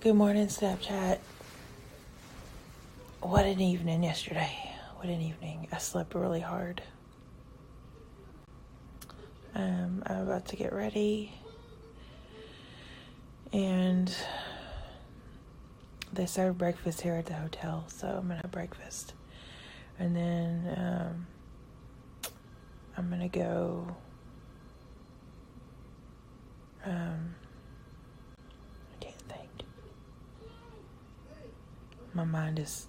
Good morning, Snapchat. What an evening yesterday. What an evening. I slept really hard. I'm about to get ready. And they serve breakfast here at the hotel, so I'm going to have breakfast. And then I'm going to go... I can't think. My mind is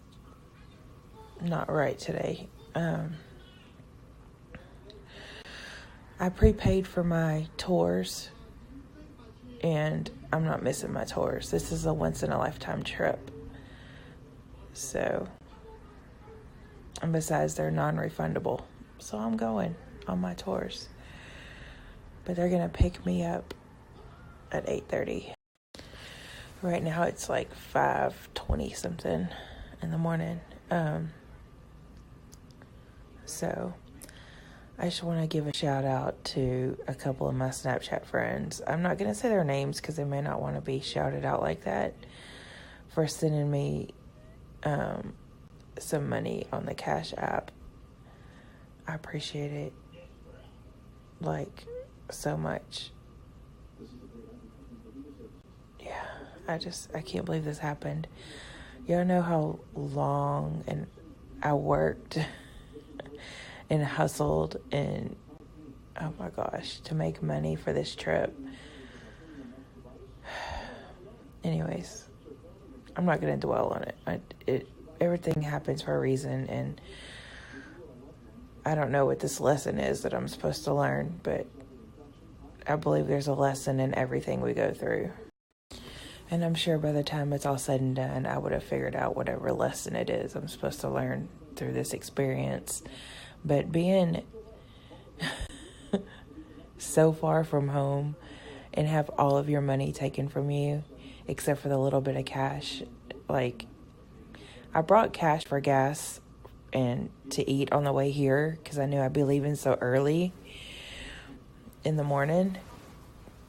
not right today. I prepaid for my tours, and I'm not missing my tours. This is a once-in-a-lifetime trip. So, and besides, they're non-refundable. So I'm going on my tours. But they're going to pick me up at 8:30. Right now it's like 5:20 something in the morning. So I just want to give a shout out to a couple of my Snapchat friends. I'm not going to say their names because they may not want to be shouted out like that, for sending me some money on the Cash App. I appreciate it like so much. Yeah, I can't believe this happened. Y'all know how long and I worked and hustled and, oh my gosh, to make money for this trip. Anyways, I'm not going to dwell on it. Everything happens for a reason, and I don't know what this lesson is that I'm supposed to learn, but I believe there's a lesson in everything we go through. And I'm sure by the time it's all said and done, I would have figured out whatever lesson it is I'm supposed to learn through this experience. But being so far from home and have all of your money taken from you, except for the little bit of cash, like, I brought cash for gas and to eat on the way here because I knew I'd be leaving so early in the morning.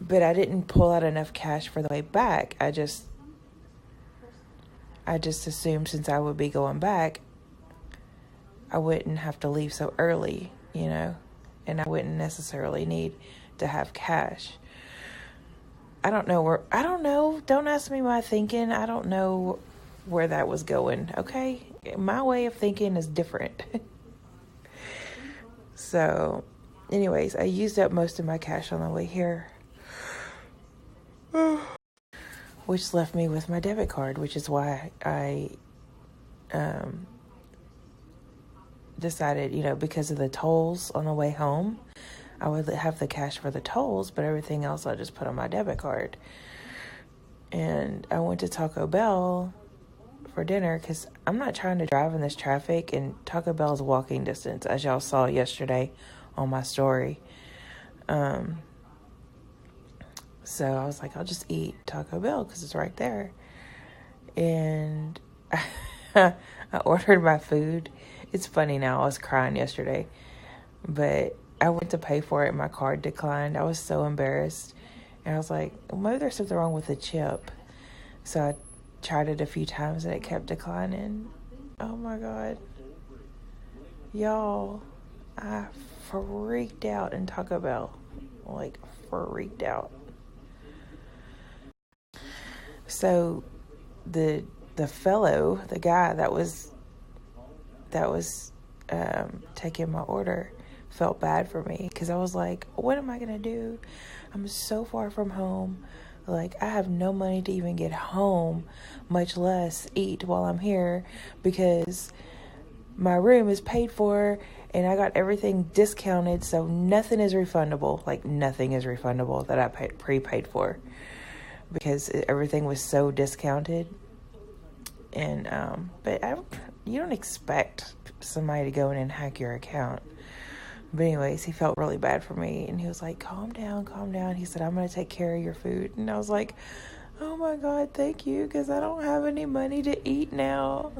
But I didn't pull out enough cash for the way back. I just assumed since I would be going back, I wouldn't have to leave so early, and I wouldn't necessarily need to have cash. I don't know. Don't ask me my thinking. I don't know where that was going, okay? My way of thinking is different. So, anyways, I used up most of my cash on the way here, which left me with my debit card, which is why I decided, because of the tolls on the way home, I would have the cash for the tolls, but everything else I just put on my debit card. And I went to Taco Bell for dinner because I'm not trying to drive in this traffic, and Taco Bell's walking distance, as y'all saw yesterday on my story. So I was like, I'll just eat Taco Bell because it's right there. And I ordered my food. It's funny now, I was crying yesterday, but I went to pay for it and my card declined. I was so embarrassed. And I was like, well, maybe there's something wrong with the chip. So I tried it a few times and it kept declining. Oh my God. Y'all, I freaked out in Taco Bell. Like, freaked out. So the guy that was taking my order felt bad for me because I was like, what am I gonna do? I'm so far from home. Like, I have no money to even get home, much less eat while I'm here, because my room is paid for and I got everything discounted, so nothing is refundable. Like, nothing is refundable that I prepaid for, because everything was so discounted. And but you don't expect somebody to go in and hack your account. But anyways, he felt really bad for me, and he was like, calm down. He said, I'm going to take care of your food. And I was like, oh my God, thank you, because I don't have any money to eat now.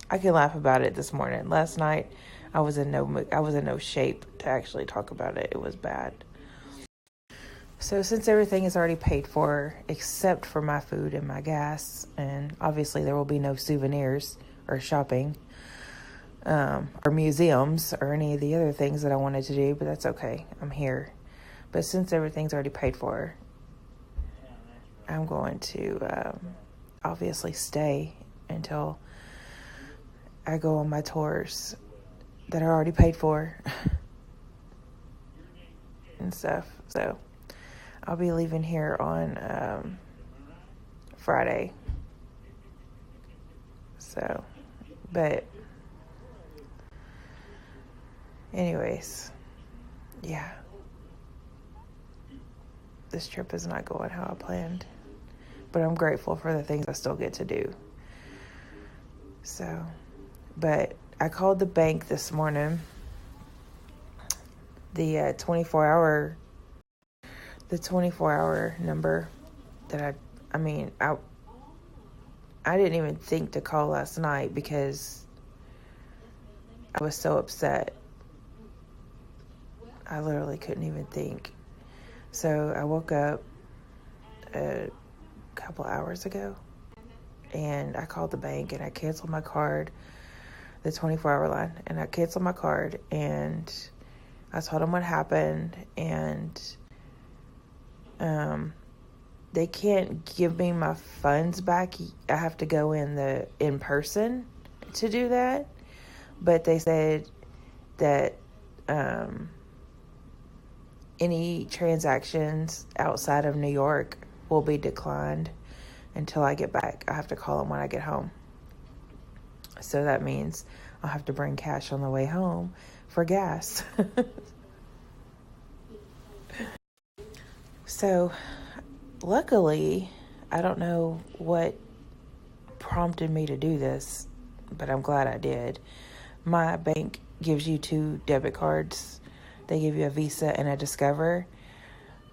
I can laugh about it this morning. Last night, I was in no shape to actually talk about it. It was bad. So since everything is already paid for except for my food and my gas, and obviously there will be no souvenirs or shopping, or museums or any of the other things that I wanted to do, but that's okay. I'm here. But since everything's already paid for, I'm going to obviously stay until I go on my tours that are already paid for and stuff. So I'll be leaving here on Friday. So, but anyways, yeah. This trip is not going how I planned, but I'm grateful for the things I still get to do. So, but I called the bank this morning, the 24-hour number that I didn't even think to call last night because I was so upset. I literally couldn't even think. So I woke up a couple hours ago and I called the bank and I canceled my card, the 24-hour line, and I canceled my card and I told them what happened, and they can't give me my funds back. I have to go in person to do that. But they said that any transactions outside of New York will be declined until I get back. I have to call them when I get home. So that means I'll have to bring cash on the way home for gas. So luckily, I don't know what prompted me to do this, but I'm glad I did. My bank gives you 2 debit cards. They give you a Visa and a Discover.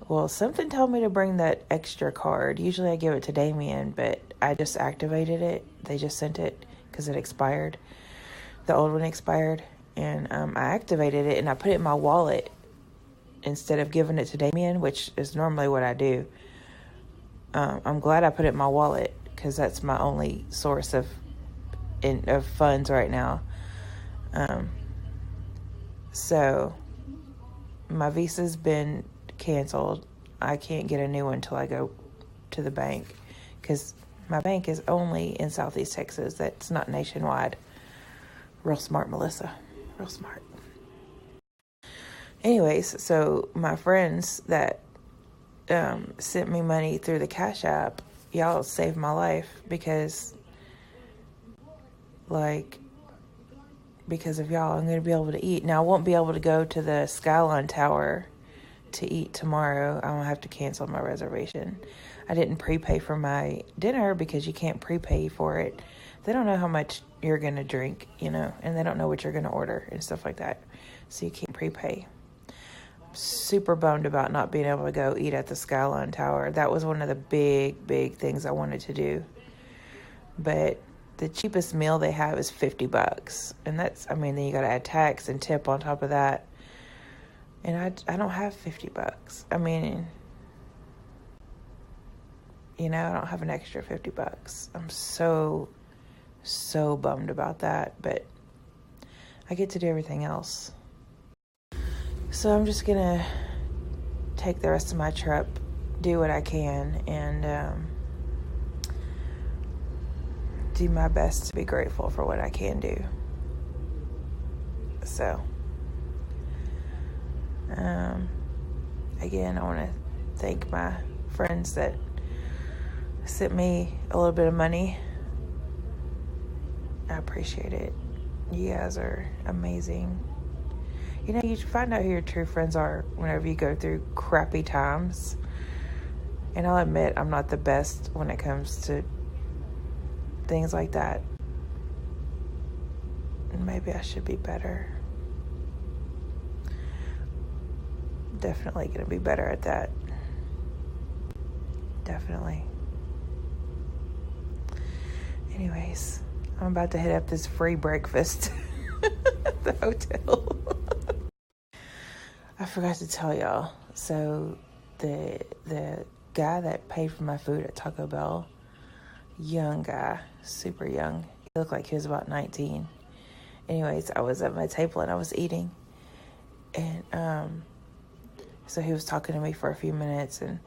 Well, something told me to bring that extra card. Usually I give it to Damien, but I just activated it. They just sent it because it expired. The old one expired. And I activated it and I put it in my wallet instead of giving it to Damien, which is normally what I do. I'm glad I put it in my wallet because that's my only source of funds right now. So my Visa's been canceled. I can't get a new one until I go to the bank because my bank is only in Southeast Texas. That's not nationwide. Real smart, Melissa. Real smart. Anyways, so my friends that sent me money through the Cash App, y'all saved my life because of y'all, I'm going to be able to eat. Now, I won't be able to go to the Skyline Tower to eat tomorrow. I'm going to have to cancel my reservation. I didn't prepay for my dinner because you can't prepay for it. They don't know how much you're going to drink, and they don't know what you're going to order and stuff like that. So you can't prepay. I'm super bummed about not being able to go eat at the Skyline Tower. That was one of the big things I wanted to do. But the cheapest meal they have is $50. And then you got to add tax and tip on top of that. And I don't have $50. I don't have an extra $50. I'm so bummed about that. But I get to do everything else. So I'm just going to take the rest of my trip, do what I can, and do my best to be grateful for what I can do. So, again, I want to thank my friends that sent me a little bit of money. I appreciate it. You guys are amazing. You find out who your true friends are whenever you go through crappy times. And I'll admit, I'm not the best when it comes to things like that. And maybe I should be better. Definitely going to be better at that. Definitely. Anyways, I'm about to hit up this free breakfast at the hotel. I forgot to tell y'all. So the guy that paid for my food at Taco Bell, young guy, super young. He looked like he was about 19. Anyways, I was at my table and I was eating. And so he was talking to me for a few minutes. And,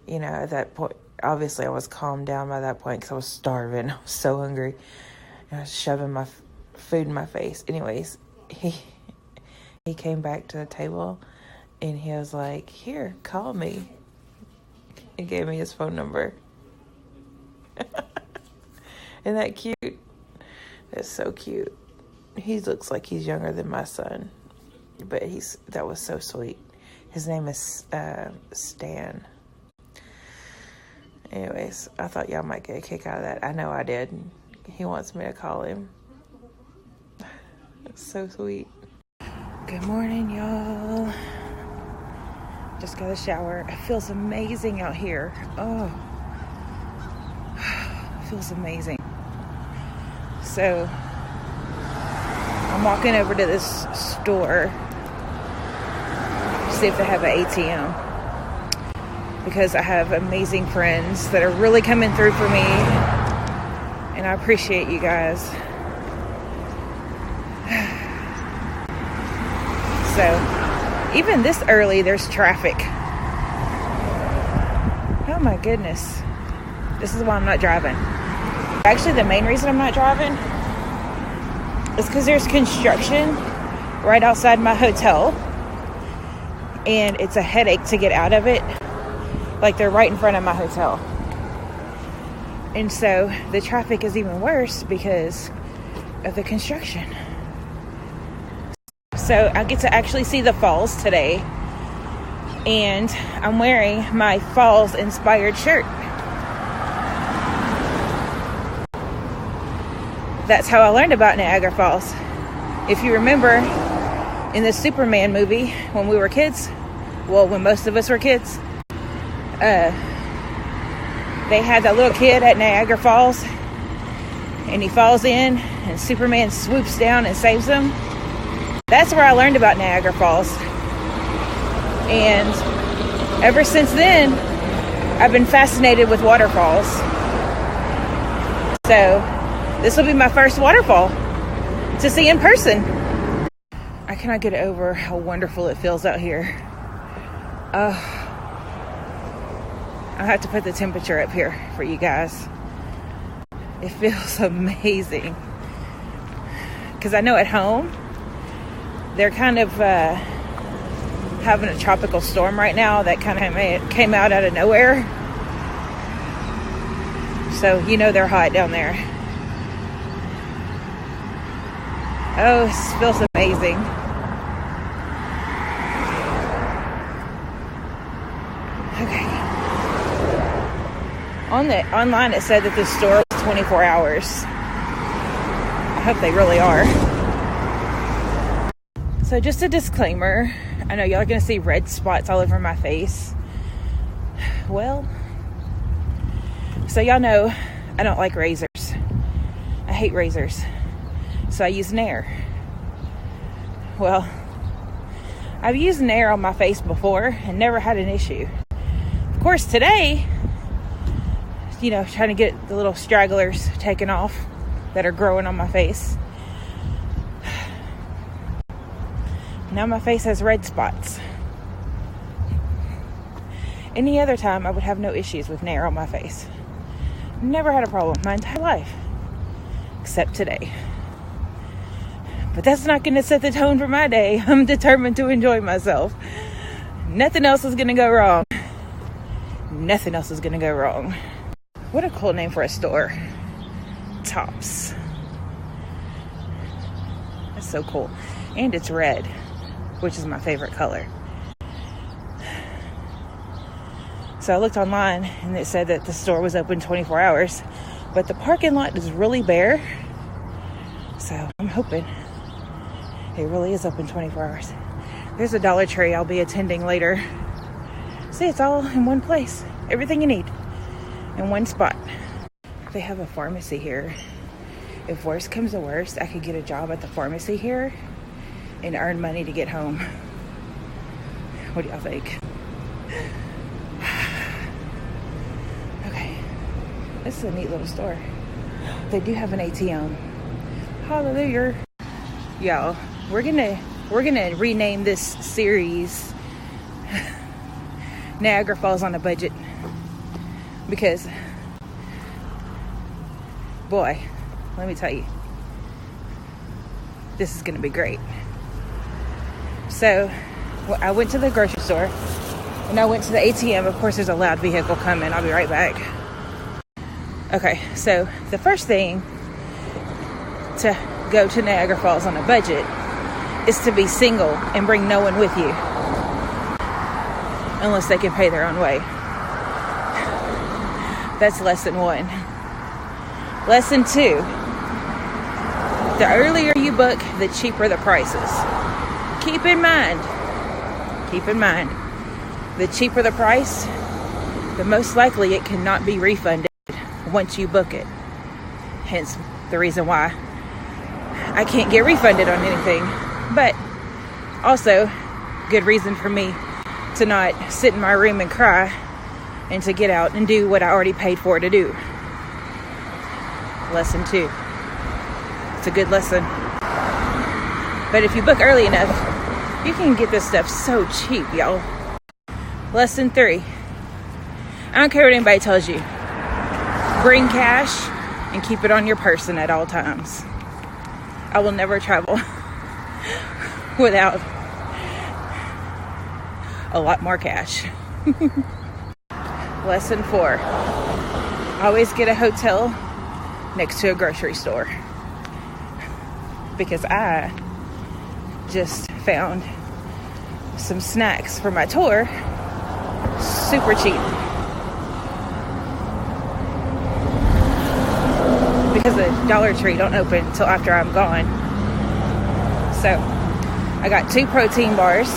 you know, at that point, obviously I was calmed down by that point because I was starving. I was so hungry. And I was shoving my food in my face. Anyways, he came back to the table and he was like, "Here, call me." He gave me his phone number. Isn't that cute? That's so cute. He looks like he's younger than my son, but that was so sweet. His name is Stan. Anyways, I thought y'all might get a kick out of that. I know I did. He wants me to call him. It's so sweet. Good morning, y'all. Just got a shower. It feels amazing out here. Oh, it feels amazing. So, I'm walking over to this store to see if they have an ATM. Because I have amazing friends that are really coming through for me. And I appreciate you guys. So, even this early, there's traffic. Oh my goodness. This is why I'm not driving. Actually, the main reason I'm not driving is because there's construction right outside my hotel. And it's a headache to get out of it. Like they're right in front of my hotel. And so the traffic is even worse because of the construction. So I get to actually see the falls today. And I'm wearing my falls inspired shirt. That's how I learned about Niagara Falls. If you remember in the Superman movie when we were kids, well, when most of us were kids, they had that little kid at Niagara Falls and he falls in and Superman swoops down and saves him. That's where I learned about Niagara Falls. And ever since then, I've been fascinated with waterfalls. So this will be my first waterfall to see in person. I cannot get over how wonderful it feels out here. I'll have to put the temperature up here for you guys. It feels amazing. Because I know at home, they're kind of having a tropical storm right now that kind of came out of nowhere. So, you know they're hot down there. Oh, it feels amazing. Okay. Online it said that the store was 24 hours. I hope they really are. So just a disclaimer. I know y'all are going to see red spots all over my face. Well, so y'all know I don't like razors. I hate razors. So I use Nair. Well, I've used Nair on my face before and never had an issue. Of course, today, you know, trying to get the little stragglers taken off that are growing on my face. Now my face has red spots. Any other time, I would have no issues with Nair on my face. Never had a problem my entire life. Except today. But that's not going to set the tone for my day. I'm determined to enjoy myself. Nothing else is going to go wrong. Nothing else is going to go wrong. What a cool name for a store. Tops. That's so cool. And it's red, which is my favorite color. So I looked online and it said that the store was open 24 hours. But the parking lot is really bare. So I'm hoping it really is open 24 hours. There's a Dollar Tree I'll be attending later. See, it's all in one place. Everything you need in one spot. They have a pharmacy here. If worse comes to worst, I could get a job at the pharmacy here and earn money to get home. What do y'all think? Okay. This is a neat little store. They do have an ATM. Hallelujah. Y'all, we're gonna rename this series Niagara Falls on a Budget, because boy, let me tell you, this is gonna be great. So I went to the grocery store and I went to the ATM. Of course, there's a loud vehicle coming. I'll be right back. Okay, so the first thing to go to Niagara Falls on a budget is to be single and bring no one with you, unless they can pay their own way. That's lesson 1. Lesson 2, the earlier you book, the cheaper the prices. Keep in mind, the cheaper the price, the most likely it cannot be refunded once you book it. Hence the reason why I can't get refunded on anything. But also, good reason for me to not sit in my room and cry, and to get out and do what I already paid for to do. Lesson 2. It's a good lesson. But if you book early enough, you can get this stuff so cheap, y'all. Lesson 3. I don't care what anybody tells you. Bring cash and keep it on your person at all times. I will never travel without a lot more cash. Lesson 4. Always get a hotel next to a grocery store. Because I just found some snacks for my tour super cheap. Because the Dollar Tree don't open until after I'm gone. So I got 2 protein bars,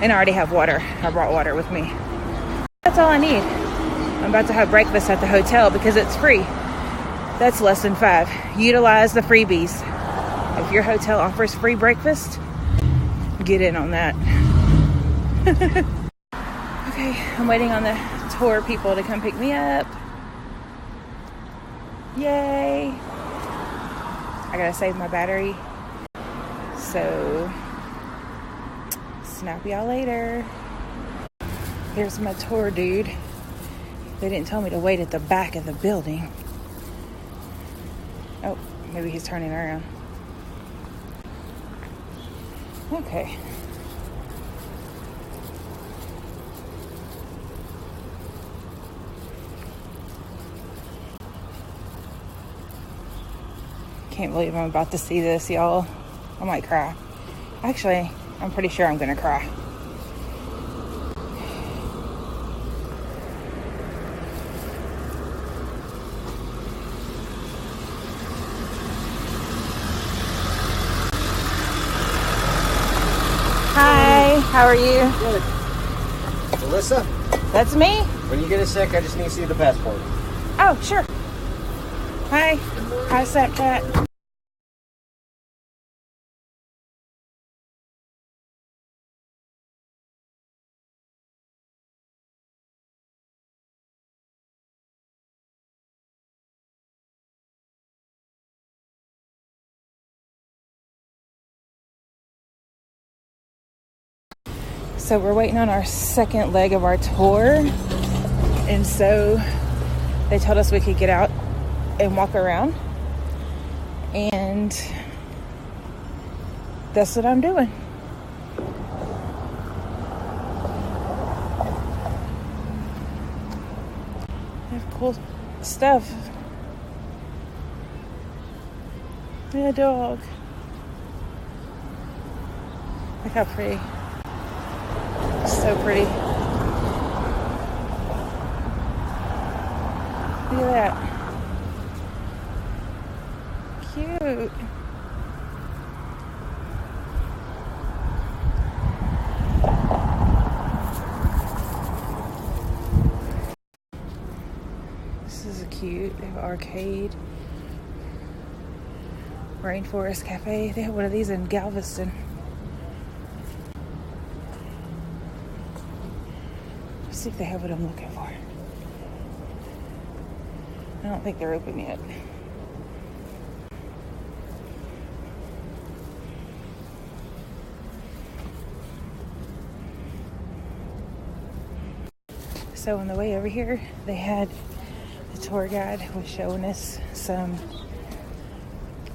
and I already have water. I brought water with me. That's all I need. I'm about to have breakfast at the hotel because it's free. That's lesson 5. Utilize the freebies. If your hotel offers free breakfast, get in on that. Okay, I'm waiting on the tour people to come pick me up. Yay! I gotta save my battery. So, snap y'all later. Here's my tour dude. They didn't tell me to wait at the back of the building. Oh, maybe he's turning around. Okay. Can't believe I'm about to see this, y'all. I might cry. Actually, I'm pretty sure I'm gonna cry. Hi, how are you? Good. Melissa? That's me? When you get a sec, I just need to see the passport. Oh, sure. Hi. Hi, Snapchat. So we're waiting on our second leg of our tour. And so they told us we could get out and walk around. And that's what I'm doing. They have cool stuff. Yeah, dog. Look how pretty. So pretty. Look at that. Cute. This is cute. They have an arcade. Rainforest Cafe. They have one of these in Galveston. see if they have what I'm looking for. I don't think they're open yet. So on the way over here, the tour guide was showing us some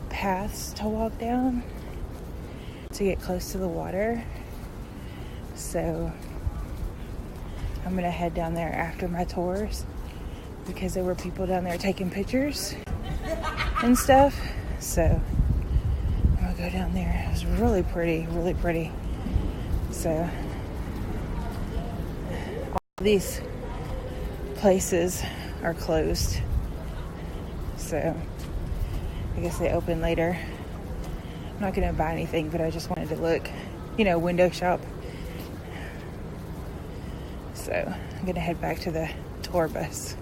paths to walk down to get close to the water. So I'm gonna head down there after my tours because there were people down there taking pictures and stuff. So I'm gonna go down there. It was really pretty, really pretty. So all these places are closed. So I guess they open later. I'm not gonna buy anything, but I just wanted to look, window shop. So I'm gonna head back to the tour bus.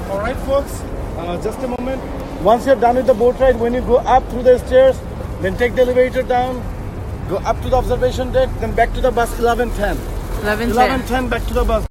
All right, folks, just a moment. Once you're done with the boat ride, when you go up through the stairs, then take the elevator down, go up to the observation deck, then back to the bus 11:10. 11:10 back to the bus.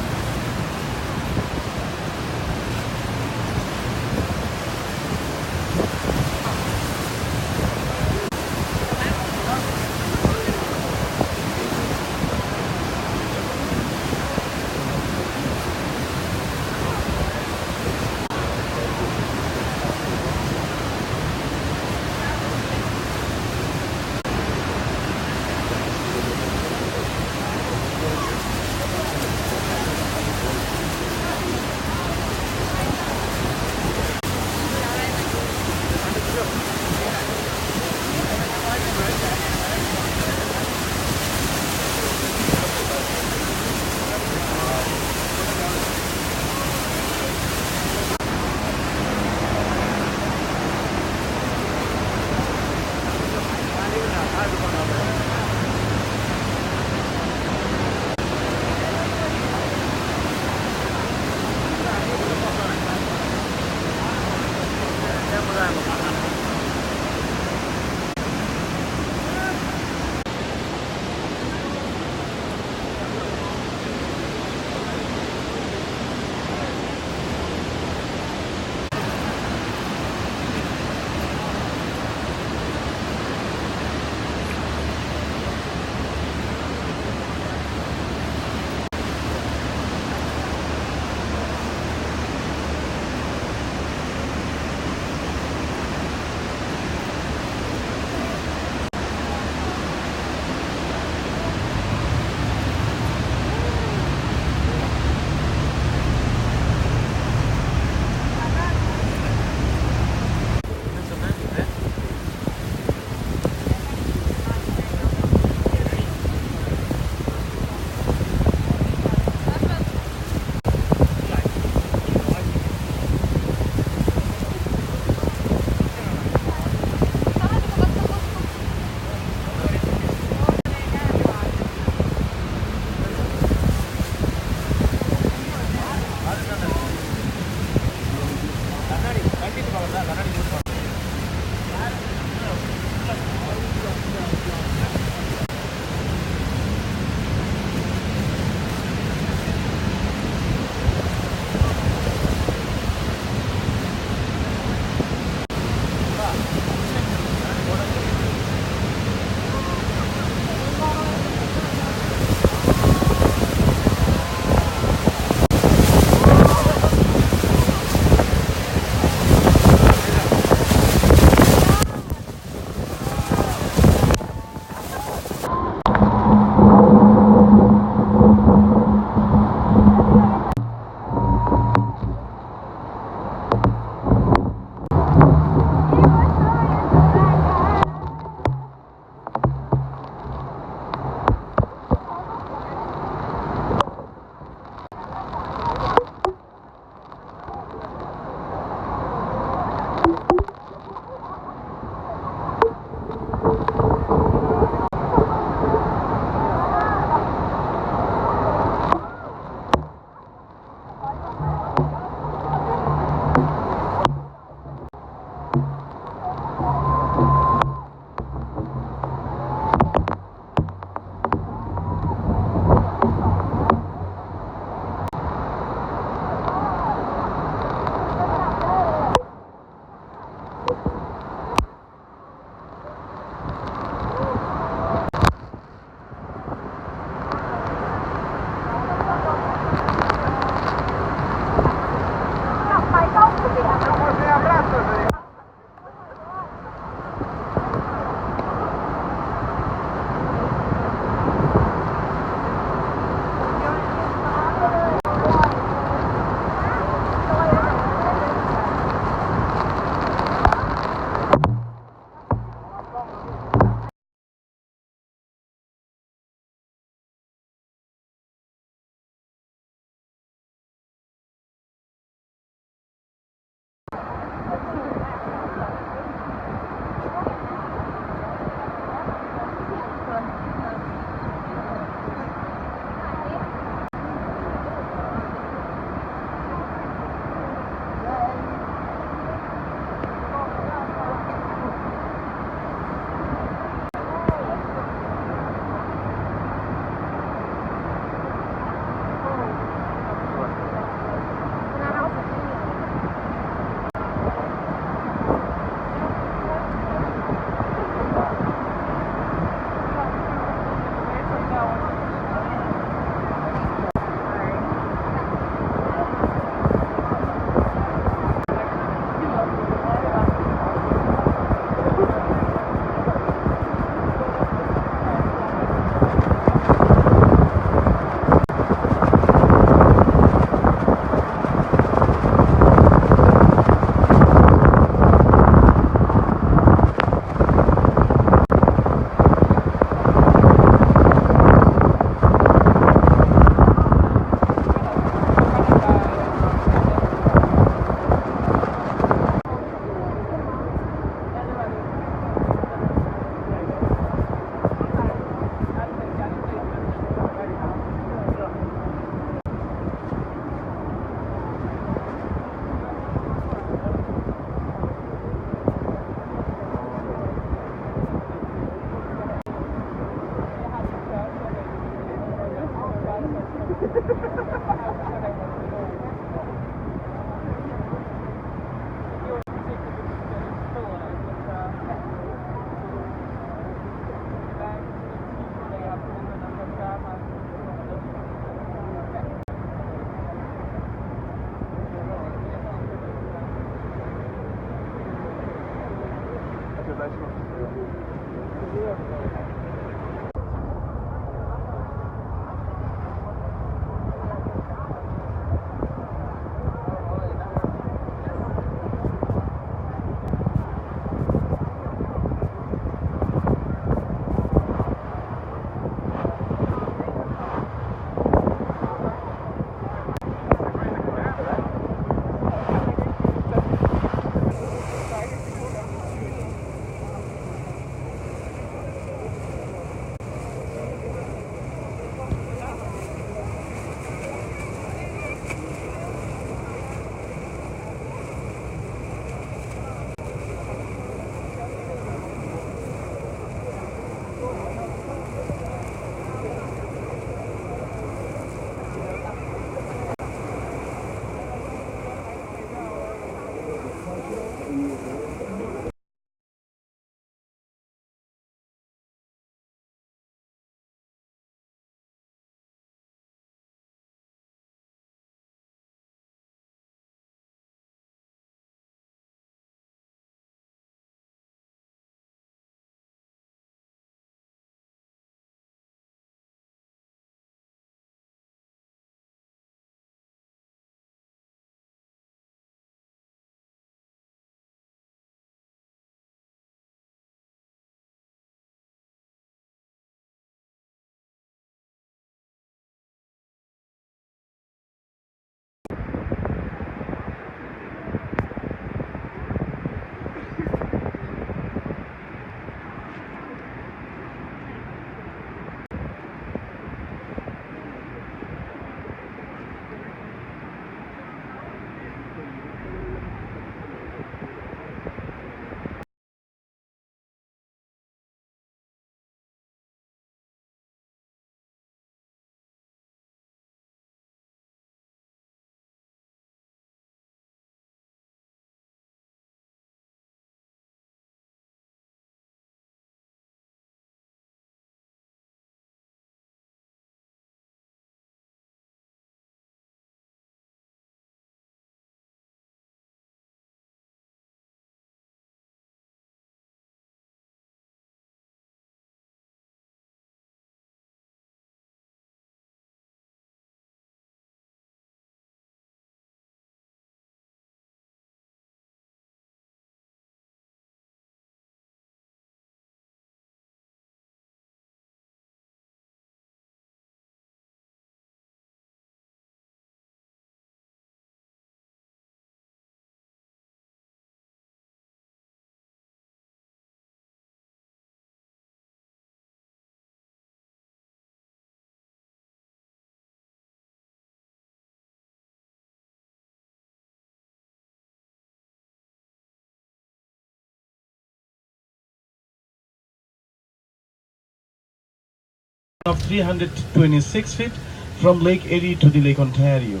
of 326 feet from Lake Erie to the Lake Ontario.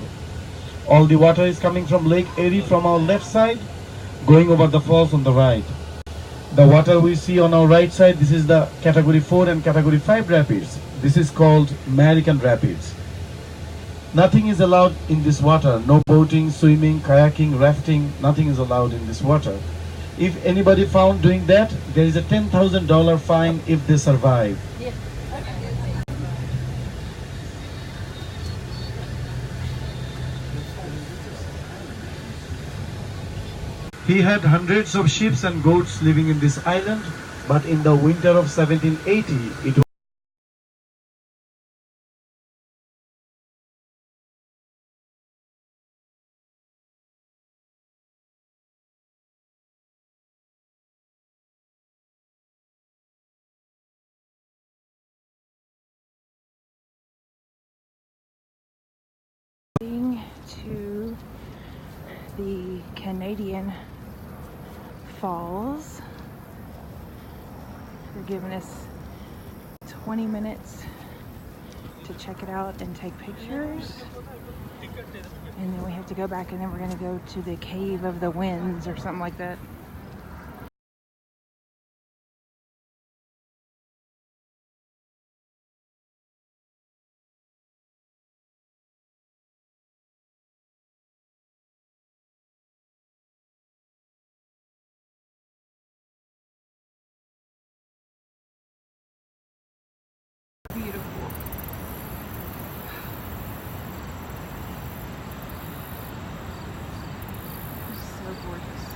All the water is coming from Lake Erie from our left side, going over the falls on the right. The water we see on our right side, this is the Category 4 and Category 5 rapids. This is called American Rapids. Nothing is allowed in this water. No boating, swimming, kayaking, rafting, nothing is allowed in this water. If anybody found doing that, there is a $10,000 fine if they survive. He had hundreds of sheep and goats living in this island, but in the winter of 1780, it was to the Canadian Falls. They're giving us 20 minutes to check it out and take pictures. And then we have to go back, and then we're going to go to the Cave of the Winds or something like that. Beautiful. So gorgeous.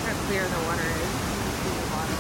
How clear the water is. You can see the bottom.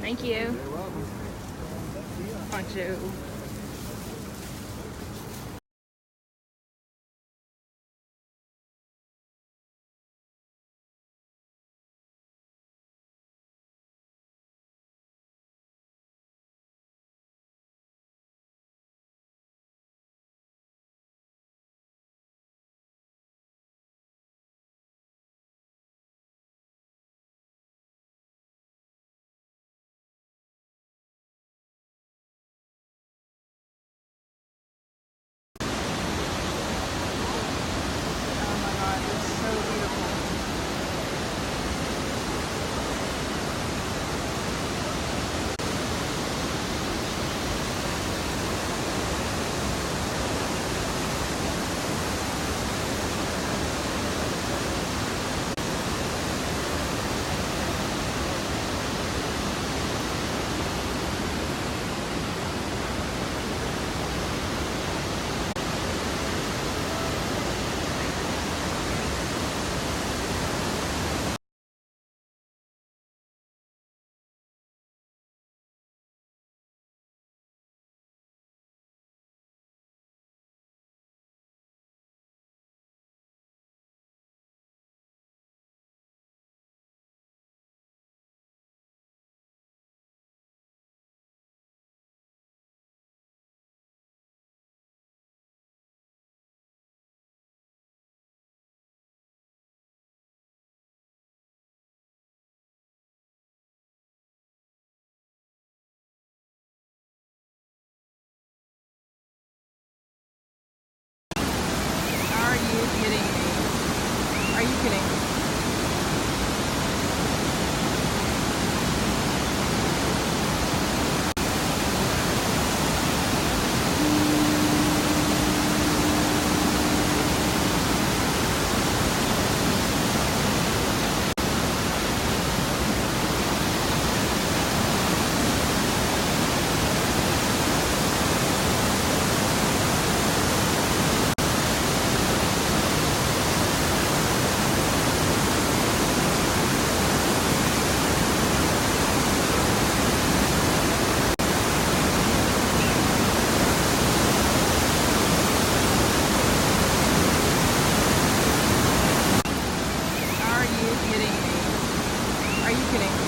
Thank you. You're welcome. Poncho. Oh my god, it's so beautiful. Are you kidding me? Are you kidding me? Are you kidding me? Are you kidding me?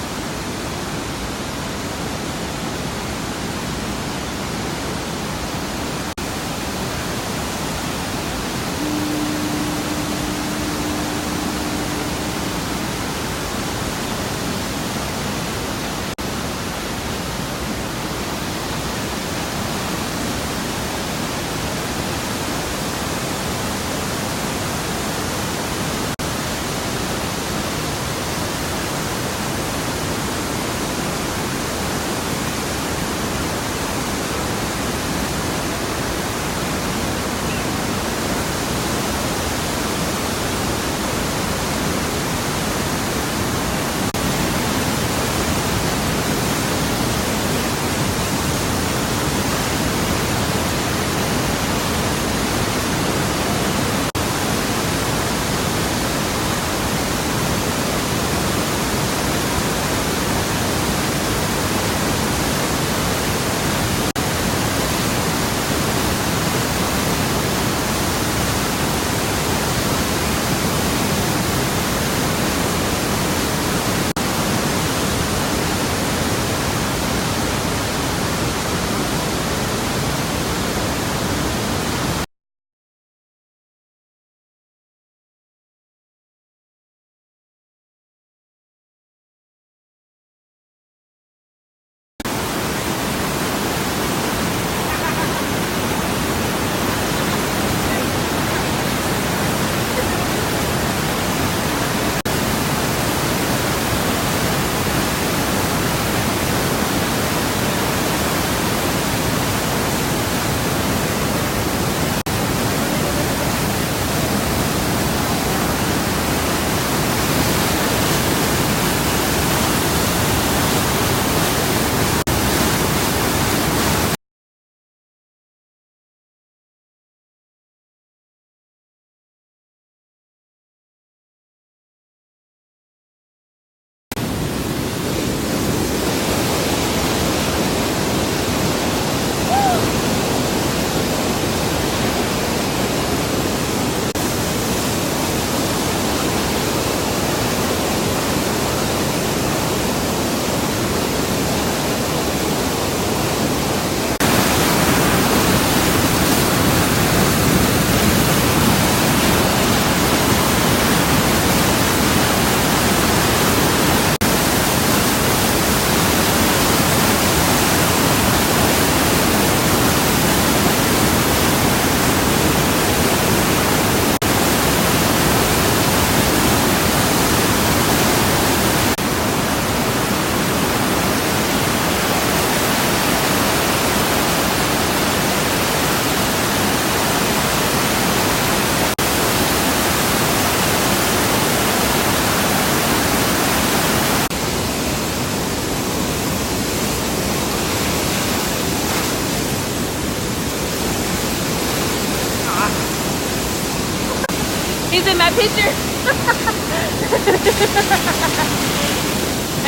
that picture?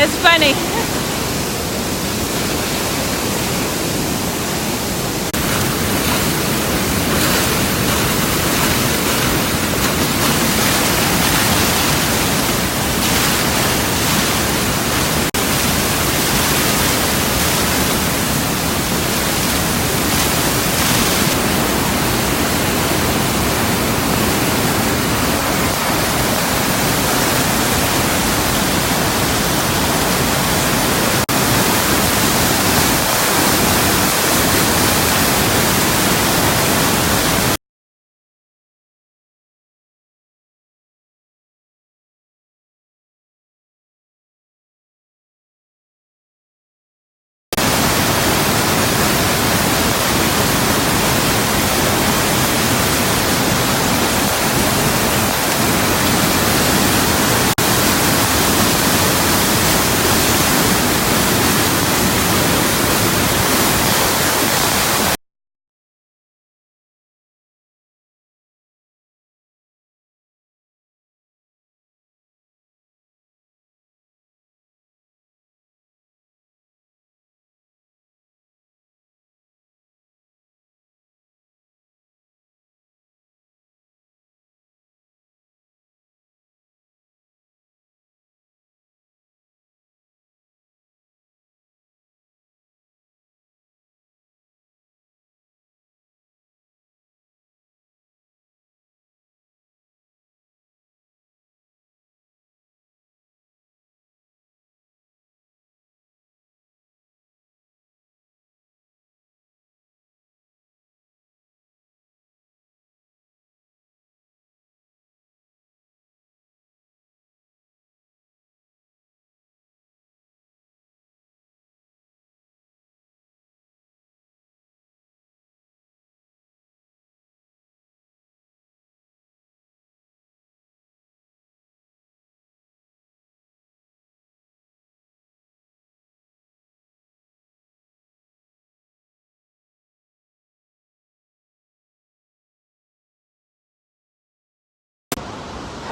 It's funny.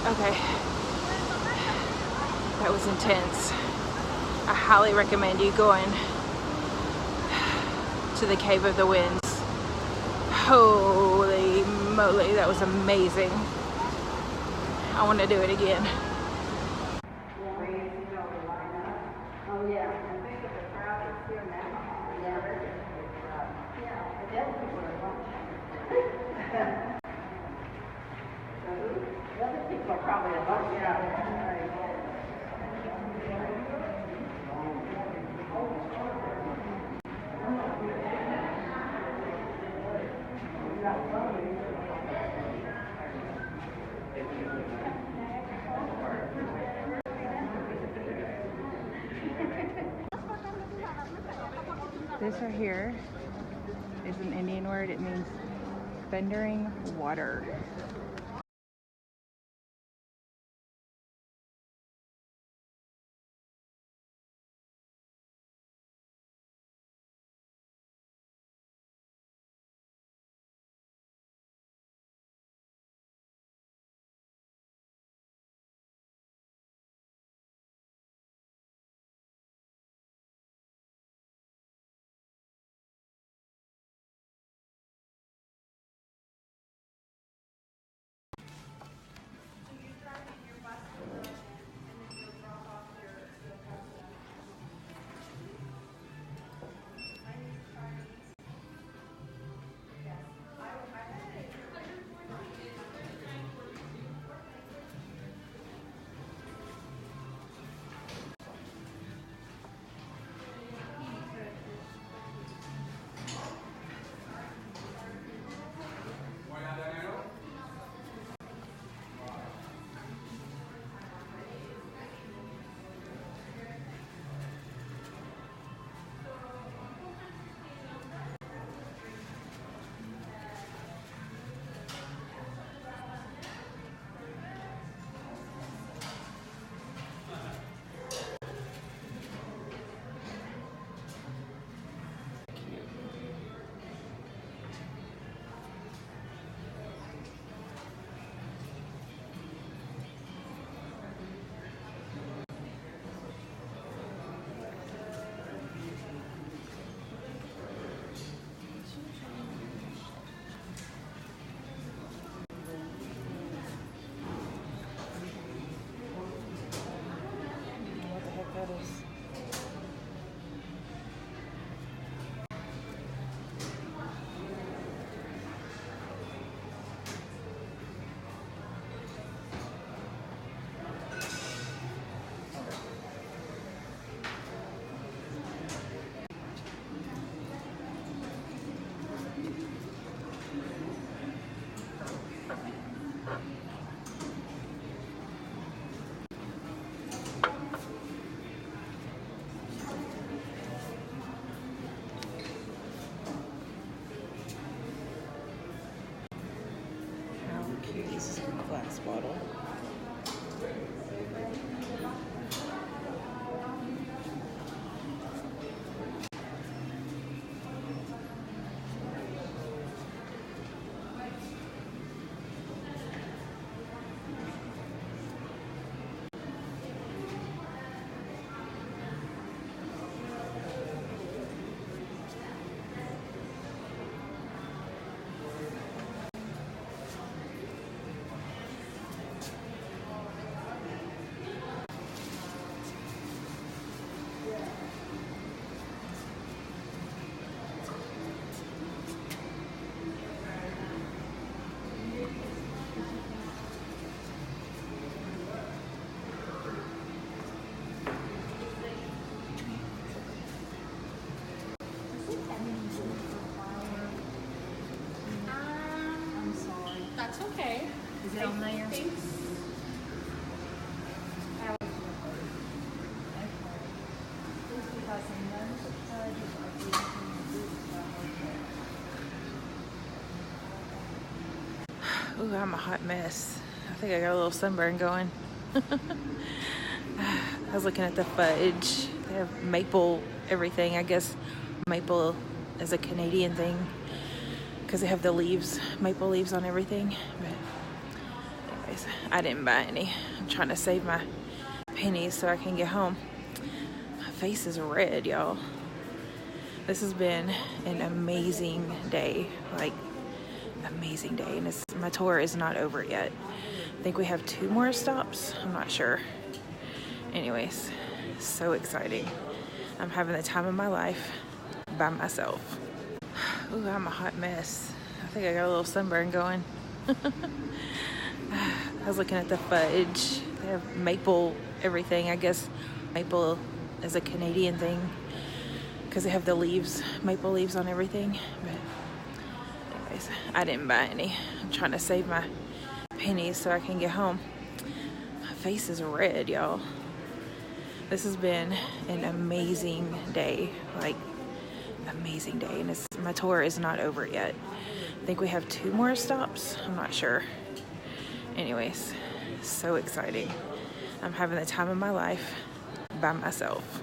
Okay, that was intense. I highly recommend you going to the Cave of the Winds. Holy moly, that was amazing. I want to do it again. This right here is an Indian word. It means thundering water. Ooh, I'm a hot mess. I think I got a little sunburn going. I was looking at the fudge. They have maple everything. I guess maple is a Canadian thing because they have the leaves, maple leaves on everything. But anyways, I didn't buy any. I'm trying to save my pennies so I can get home. My face is red, y'all. This has been an amazing day. Like, amazing day. And my tour is not over yet. I think we have 2 more stops. I'm not sure. Anyways, so exciting. I'm having the time of my life by myself. Ooh, I'm a hot mess. I think I got a little sunburn going. I was looking at the fudge. They have maple everything. I guess maple is a Canadian thing because they have the leaves, maple leaves on everything. But anyways, I didn't buy any. I'm trying to save my pennies so I can get home. My face is red, y'all. This has been an amazing day. Like, amazing day. And my tour is not over yet. I think we have 2 more stops. I'm not sure. Anyways, so exciting. I'm having the time of my life by myself.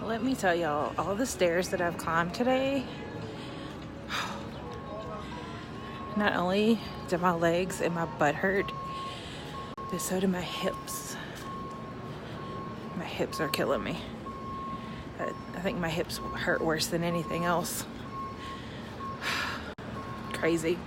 Let me tell y'all, all the stairs that I've climbed today, not only do my legs and my butt hurt, but so do my hips. My hips are killing me. I think my hips hurt worse than anything else. Crazy.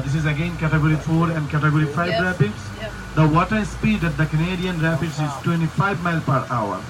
This is again category 4 and category 5 rapids. The water speed at the Canadian rapids is 25 miles per hour.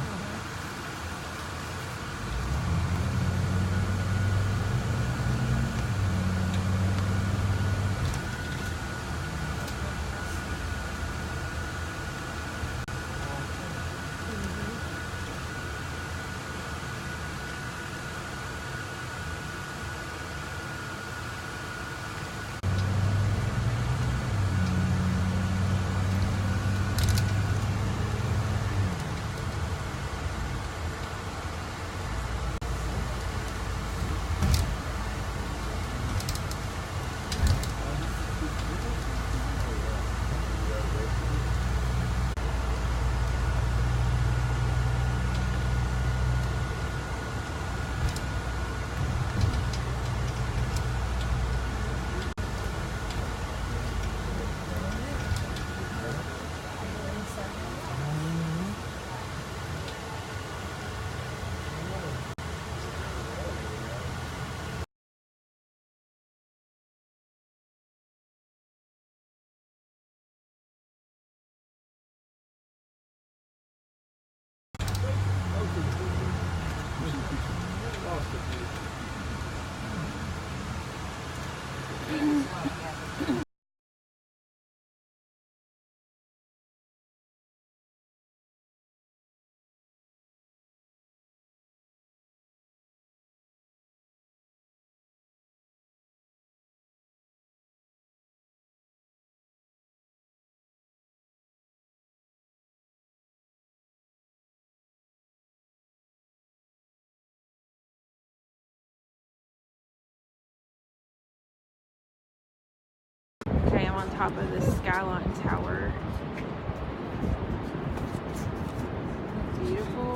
Okay, I'm on top of the Skyline Tower. Beautiful.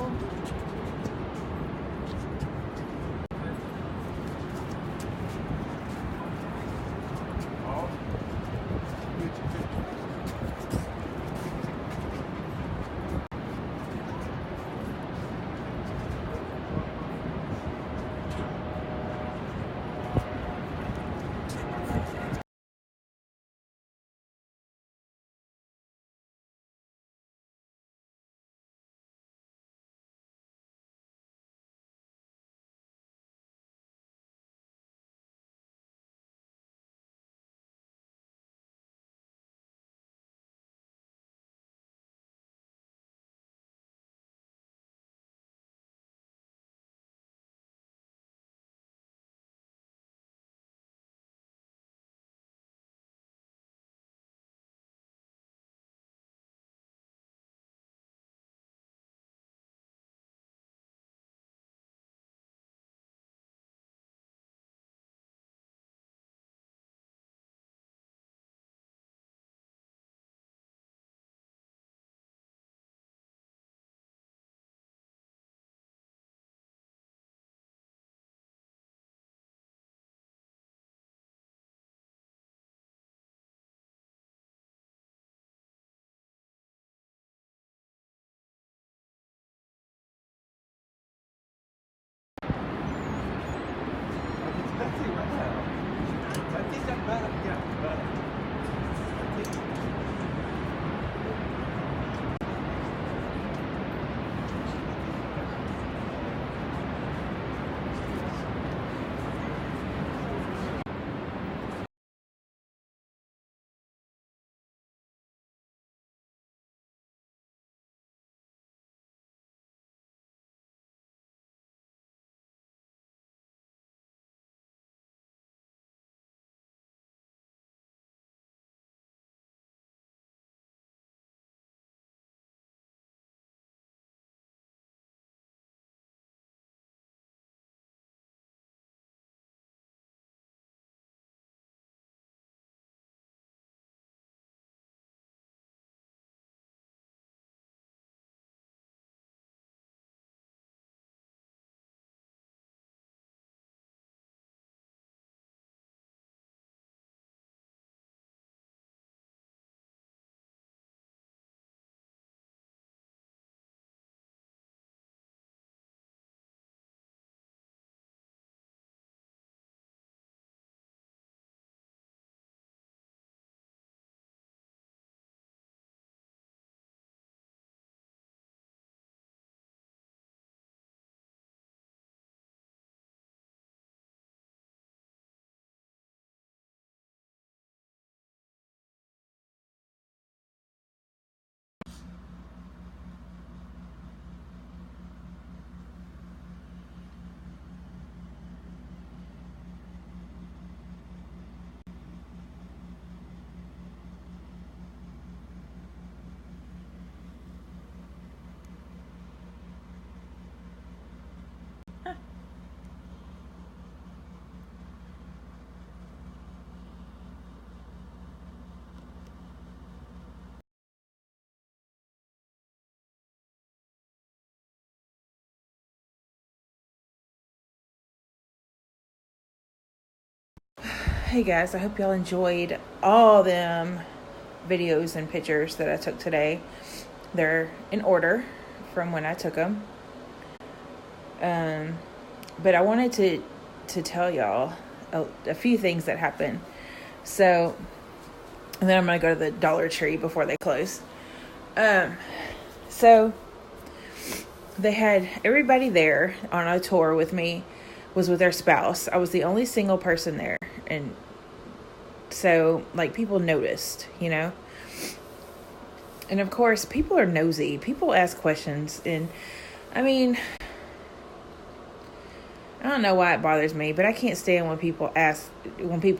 Hey guys, I hope y'all enjoyed all them videos and pictures that I took today. They're in order from when I took them. But I wanted to tell y'all a few things that happened. So, and then I'm going to go to the Dollar Tree before they close. So they had everybody there on a tour with me was with their spouse. I was the only single person there. And so, like, people noticed, you know. And, of course, people are nosy. People ask questions. And, I mean, I don't know why it bothers me, but I can't stand when people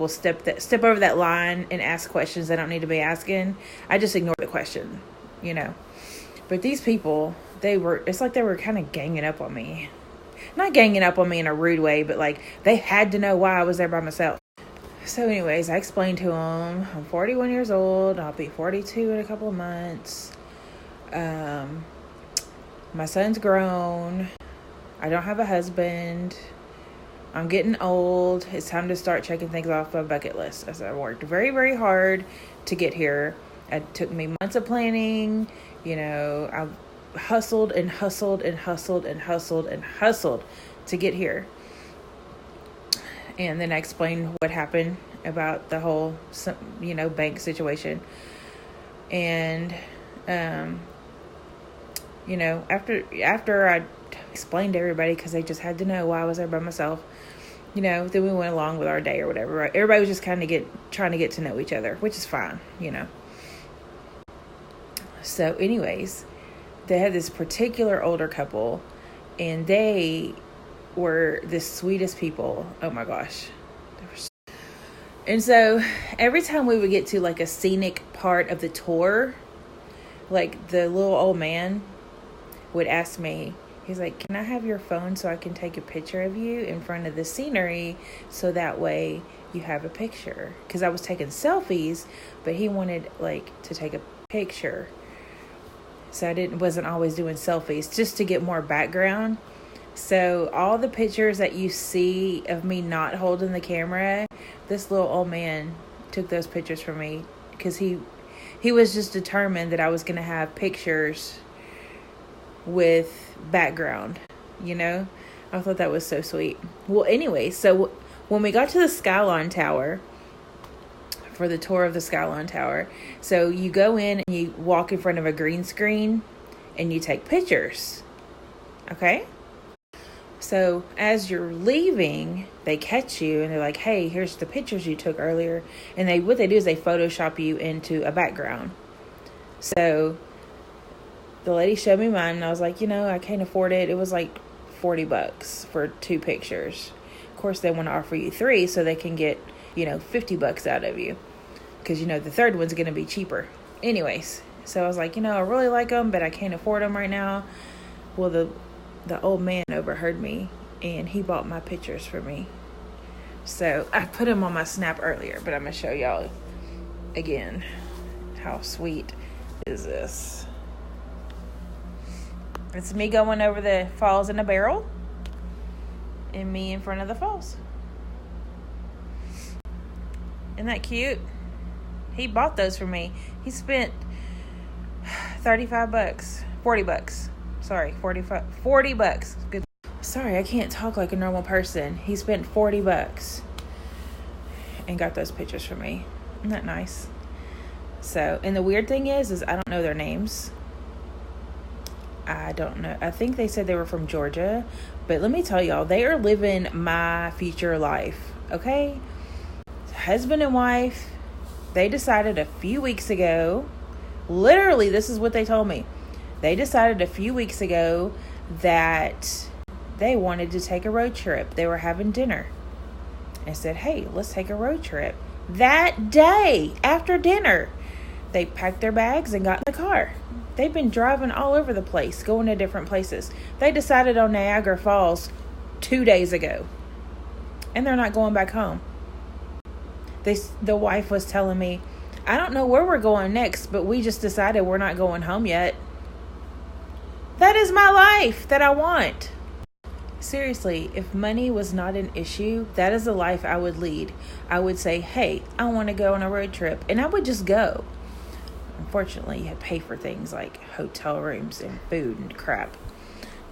step over that line and ask questions they don't need to be asking. I just ignore the question, you know. But these people, it's like they were kind of ganging up on me. Not ganging up on me in a rude way, but, like, they had to know why I was there by myself. So anyways, I explained to them, I'm 41 years old. I'll be 42 in a couple of months. My son's grown. I don't have a husband. I'm getting old. It's time to start checking things off my bucket list. As I worked very, very hard to get here. It took me months of planning. You know, I hustled and hustled and hustled and hustled and hustled to get here. And then I explained what happened about the whole, you know, bank situation. And, you know, after I explained to everybody, because they just had to know why I was there by myself, you know, then we went along with our day or whatever, right? Everybody was just kind of trying to get to know each other, which is fine, you know. So anyways, they had this particular older couple, and they were the sweetest people. Oh my gosh. And so every time we would get to like a scenic part of the tour, like the little old man would ask me, he's like, can I have your phone so I can take a picture of you in front of the scenery so that way you have a picture? Because I was taking selfies, but he wanted like to take a picture. So I wasn't always doing selfies just to get more background. So all the pictures that you see of me not holding the camera, this little old man took those pictures for me because he was just determined that I was going to have pictures with background, you know. I thought that was so sweet. Well, anyway, so when we got to the Skyline Tower, for the tour of the Skyline Tower, so you go in and you walk in front of a green screen and you take pictures, okay? So as you're leaving, they catch you and they're like, hey, here's the pictures you took earlier. And what they do is they Photoshop you into a background. So the lady showed me mine and I was like, you know, I can't afford it. It was like $40 for 2 pictures. Of course, they want to offer you 3 so they can get, you know, $50 out of you. Because, you know, the third one's going to be cheaper. Anyways, so I was like, you know, I really like them, but I can't afford them right now. Well, the old man overheard me and he bought my pictures for me. So I put them on my Snap earlier, but I'm going to show y'all again. How sweet is this? It's me going over the falls in a barrel and me in front of the falls. Isn't that cute? He bought those for me. He spent $40. Sorry, $40. Good. Sorry, I can't talk like a normal person. He spent $40 and got those pictures for me. Isn't that nice? So, and the weird thing is I don't know their names. I don't know. I think they said they were from Georgia, but let me tell y'all, they are living my future life. Okay, husband and wife. They decided a few weeks ago. Literally, this is what they told me. They decided a few weeks ago that they wanted to take a road trip. They were having dinner and said, hey, let's take a road trip. That day, after dinner, they packed their bags and got in the car. They've been driving all over the place, going to different places. They decided on Niagara Falls 2 days ago, and they're not going back home. The wife was telling me, I don't know where we're going next, but we just decided we're not going home yet. That is my life that I want. Seriously, if money was not an issue, that is the life I would lead. I would say, hey, I want to go on a road trip, and I would just go. Unfortunately, you have to pay for things like hotel rooms and food and crap.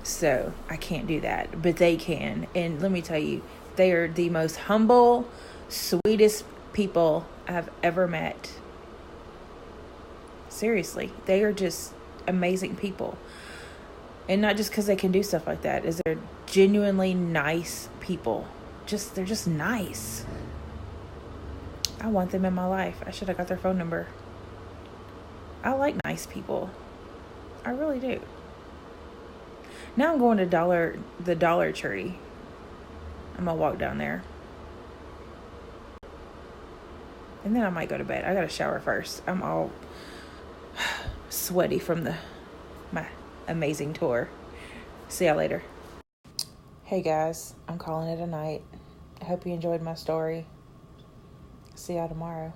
So I can't do that, but they can. And let me tell you, they are the most humble, sweetest people I've ever met. Seriously, they are just amazing people. And not just because they can do stuff like that, is they're genuinely nice people. They're just nice. I want them in my life. I should have got their phone number. I like nice people. I really do. Now I'm going to the Dollar Tree. I'm going to walk down there. And then I might go to bed. I got to shower first. I'm all sweaty from my amazing tour. See y'all later. Hey guys, I'm calling it a night. I hope you enjoyed my story. See y'all tomorrow.